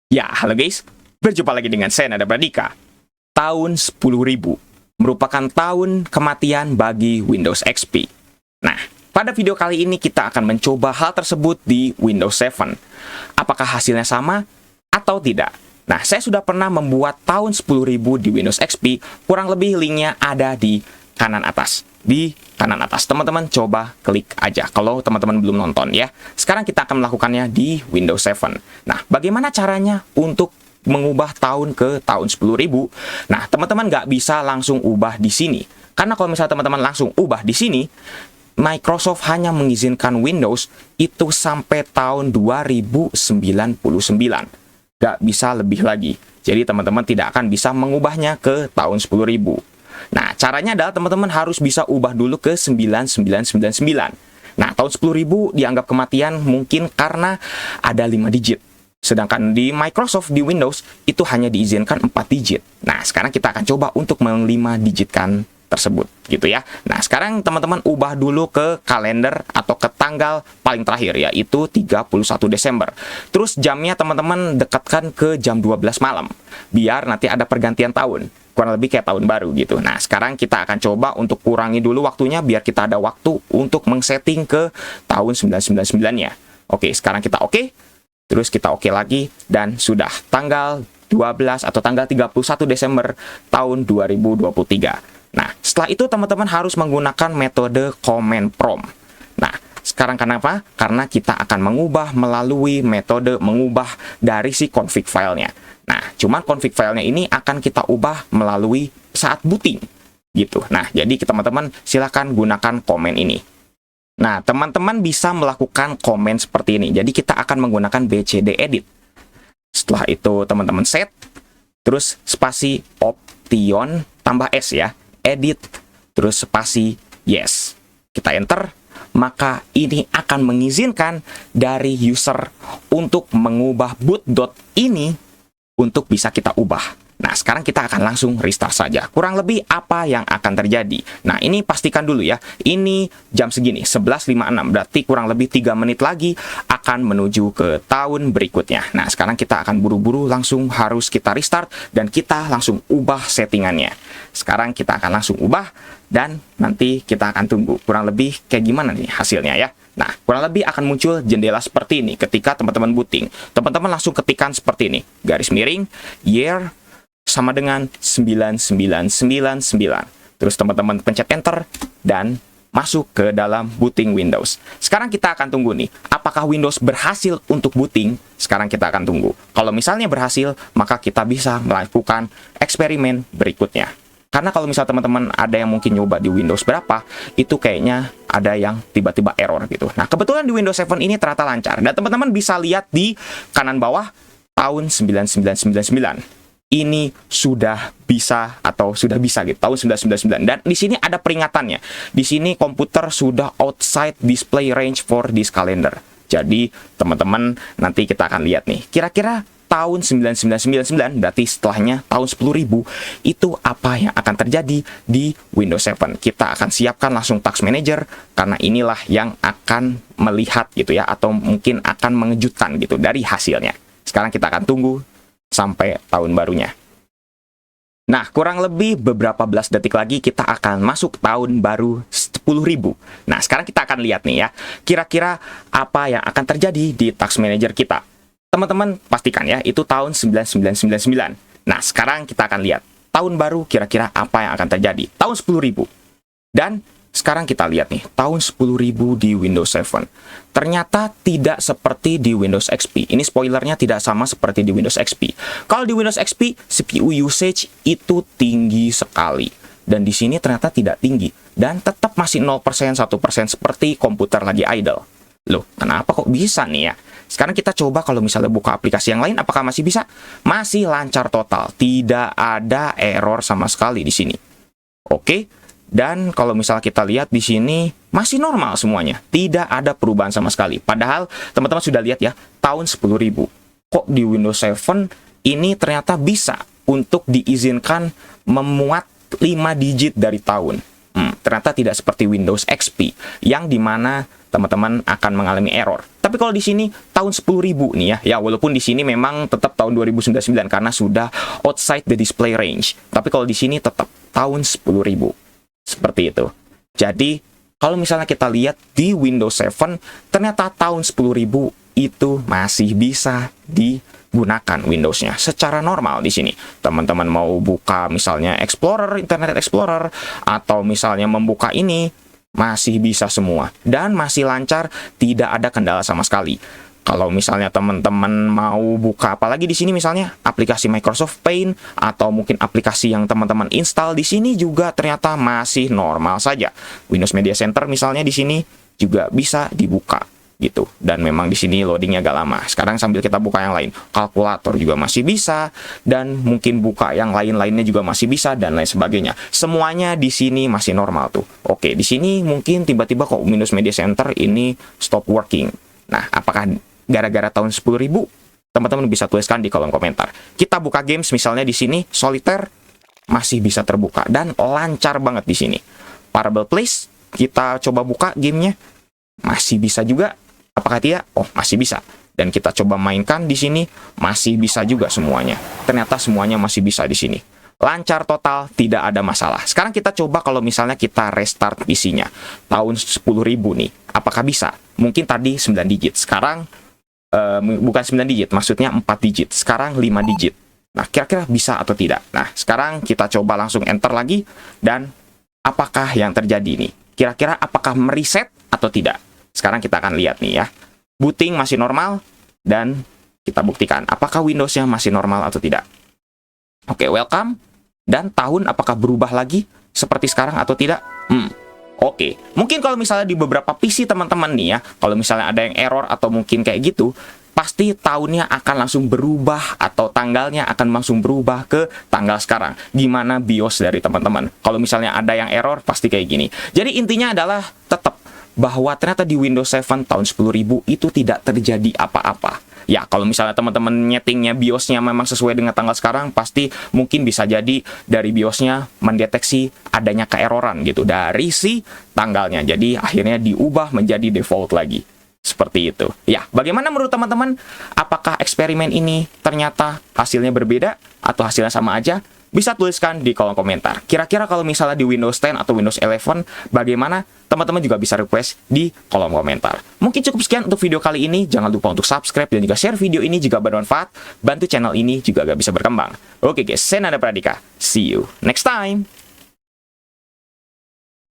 Ya, halo guys. Berjumpa lagi dengan saya Nada Pradika. Tahun 10.000 merupakan tahun kematian bagi Windows XP. Nah, pada video kali ini kita akan mencoba hal tersebut di Windows 7. Apakah hasilnya sama atau tidak? Nah, saya sudah pernah membuat tahun 10.000 di Windows XP, kurang lebih linknya ada di kanan atas. Di kanan atas, teman-teman coba klik aja kalau teman-teman belum nonton ya. Sekarang kita akan melakukannya di Windows 7. Nah, bagaimana caranya untuk mengubah tahun ke tahun 10.000? Nah, teman-teman nggak bisa langsung ubah di sini. Karena kalau misalnya teman-teman langsung ubah di sini, Microsoft hanya mengizinkan Windows itu sampai tahun 2099. Nggak bisa lebih lagi. Jadi teman-teman tidak akan bisa mengubahnya ke tahun 10.000. Nah, caranya adalah teman-teman harus bisa ubah dulu ke 9999. Nah, tahun 10.000 dianggap kematian mungkin karena ada 5 digit. Sedangkan di Microsoft, di Windows, itu hanya diizinkan 4 digit. Nah, sekarang kita akan coba untuk meng-5 digitkan tersebut, gitu ya. Nah, sekarang teman-teman ubah dulu ke kalender atau ke tanggal paling terakhir, yaitu 31 Desember. Terus jamnya teman-teman dekatkan ke jam 12 malam, biar nanti ada pergantian tahun. Kurang lebih kayak tahun baru gitu. Nah, sekarang kita akan coba untuk kurangi dulu waktunya biar kita ada waktu untuk meng-setting ke tahun 999-nya. Oke, sekarang kita oke. Terus kita oke lagi dan sudah tanggal 12 atau tanggal 31 Desember tahun 2023. Nah, setelah itu teman-teman harus menggunakan metode command prompt. Nah, sekarang kenapa? Karena kita akan mengubah melalui metode mengubah dari si config filenya. Nah, cuman config filenya ini akan kita ubah melalui saat booting gitu. Nah, jadi teman-teman silahkan gunakan komen ini. Nah, teman-teman bisa melakukan komen seperti ini. Jadi kita akan menggunakan BCD edit. Setelah itu teman-teman set, terus spasi option tambah S ya, edit, terus spasi yes. Kita enter, maka ini akan mengizinkan dari user untuk mengubah boot.ini untuk bisa kita ubah. Nah, sekarang kita akan langsung restart saja. Kurang lebih apa yang akan terjadi. Nah, ini pastikan dulu ya. Ini jam segini, 11.56. Berarti kurang lebih 3 menit lagi akan menuju ke tahun berikutnya. Nah, sekarang kita akan buru-buru langsung harus kita restart dan kita langsung ubah settingannya. Sekarang kita akan langsung ubah dan nanti kita akan tunggu. Kurang lebih kayak gimana nih hasilnya ya. Nah, kurang lebih akan muncul jendela seperti ini ketika teman-teman booting. Teman-teman langsung ketikkan seperti ini. Garis miring, year, sama dengan 9999. Terus teman-teman pencet enter, dan masuk ke dalam booting Windows. Sekarang kita akan tunggu nih, apakah Windows berhasil untuk booting? Sekarang kita akan tunggu. Kalau misalnya berhasil, maka kita bisa melakukan eksperimen berikutnya. Karena kalau misalnya teman-teman ada yang mungkin nyoba di Windows berapa, itu kayaknya ada yang tiba-tiba error gitu. Nah, kebetulan di Windows 7 ini ternyata lancar. Dan teman-teman bisa lihat di kanan bawah, tahun 9999. Ini sudah bisa atau sudah bisa gitu, tahun 999. Dan di sini ada peringatannya. Di sini komputer sudah outside display range for this calendar. Jadi, teman-teman nanti kita akan lihat nih, kira-kira tahun 9999, berarti setelahnya tahun 10.000, itu apa yang akan terjadi di Windows 7. Kita akan siapkan langsung Task Manager, karena inilah yang akan melihat gitu ya, atau mungkin akan mengejutkan gitu dari hasilnya. Sekarang kita akan tunggu sampai tahun barunya. Nah, kurang lebih beberapa belas detik lagi kita akan masuk tahun baru 10.000. Nah, sekarang kita akan lihat nih ya, kira-kira apa yang akan terjadi di Task Manager kita. Teman-teman pastikan ya, itu tahun 9999. Nah, sekarang kita akan lihat tahun baru kira-kira apa yang akan terjadi. Tahun 10.000. Dan sekarang kita lihat nih, tahun 10.000 di Windows 7. Ternyata tidak seperti di Windows XP. Ini spoilernya tidak sama seperti di Windows XP. Kalau di Windows XP, CPU usage itu tinggi sekali. Dan di sini ternyata tidak tinggi. Dan tetap masih 0%, 1% seperti komputer lagi idle. Loh, kenapa kok bisa nih ya? Sekarang kita coba kalau misalnya buka aplikasi yang lain, apakah masih bisa? Masih lancar total. Tidak ada error sama sekali di sini. Oke. Dan kalau misalnya kita lihat di sini masih normal semuanya, tidak ada perubahan sama sekali. Padahal teman-teman sudah lihat ya, tahun 10.000. Kok di Windows 7 ini ternyata bisa untuk diizinkan memuat 5 digit dari tahun. Ternyata tidak seperti Windows XP, yang dimana teman-teman akan mengalami error. Tapi kalau di sini tahun 10.000 nih ya. Ya, walaupun di sini memang tetap tahun 2099 karena sudah outside the display range. Tapi kalau di sini tetap tahun 10.000. Seperti itu. Jadi, kalau misalnya kita lihat di Windows 7, ternyata tahun 10.000 itu masih bisa digunakan Windows-nya secara normal di sini. Teman-teman mau buka misalnya Explorer, Internet Explorer, atau misalnya membuka ini, masih bisa semua. Dan masih lancar, tidak ada kendala sama sekali. Kalau misalnya teman-teman mau buka apalagi di sini misalnya aplikasi Microsoft Paint atau mungkin aplikasi yang teman-teman install di sini juga ternyata masih normal saja. Windows Media Center misalnya di sini juga bisa dibuka gitu. Dan memang di sini loadingnya agak lama. Sekarang sambil kita buka yang lain, kalkulator juga masih bisa dan mungkin buka yang lain-lainnya juga masih bisa dan lain sebagainya. Semuanya di sini masih normal tuh. Oke, di sini mungkin tiba-tiba kok Windows Media Center ini stop working. Nah, apakah gara-gara tahun 10.000? Teman-teman bisa tuliskan di kolom komentar. Kita buka games misalnya di sini Solitaire masih bisa terbuka dan lancar banget di sini. Parable Place kita coba buka gamenya masih bisa juga. Apakah tidak? Oh, masih bisa. Dan kita coba mainkan di sini masih bisa juga semuanya. Ternyata semuanya masih bisa di sini. Lancar total, tidak ada masalah. Sekarang kita coba kalau misalnya kita restart PC-nya tahun 10.000 nih. Apakah bisa? Mungkin tadi 9 digit. Sekarang bukan 9 digit, maksudnya 4 digit. Sekarang 5 digit. Nah, kira-kira bisa atau tidak? Nah, sekarang kita coba langsung enter lagi. Dan apakah yang terjadi nih? Kira-kira apakah mereset atau tidak? Sekarang kita akan lihat nih ya. Booting masih normal. Dan kita buktikan apakah Windows-nya masih normal atau tidak. Oke, welcome. Dan tahun apakah berubah lagi seperti sekarang atau tidak? Oke, mungkin kalau misalnya di beberapa PC teman-teman nih ya, kalau misalnya ada yang error atau mungkin kayak gitu, pasti tahunnya akan langsung berubah atau tanggalnya akan langsung berubah ke tanggal sekarang. Gimana BIOS dari teman-teman? Kalau misalnya ada yang error, pasti kayak gini. Jadi intinya adalah tetap bahwa ternyata di Windows 7 tahun 10.000 itu tidak terjadi apa-apa. Ya, kalau misalnya teman-teman nyetingnya BIOS-nya memang sesuai dengan tanggal sekarang, pasti mungkin bisa jadi dari BIOS-nya mendeteksi adanya keeroran gitu dari si tanggalnya. Jadi akhirnya diubah menjadi default lagi. Seperti itu. Ya, bagaimana menurut teman-teman? Apakah eksperimen ini ternyata hasilnya berbeda atau hasilnya sama aja? Bisa tuliskan di kolom komentar. Kira-kira kalau misalnya di Windows 10 atau Windows 11, bagaimana? Teman-teman juga bisa request di kolom komentar. Mungkin cukup sekian untuk video kali ini. Jangan lupa untuk subscribe dan juga share video ini jika bermanfaat. Bantu channel ini juga agak bisa berkembang. Oke guys, saya Nanda Pradika. See you next time.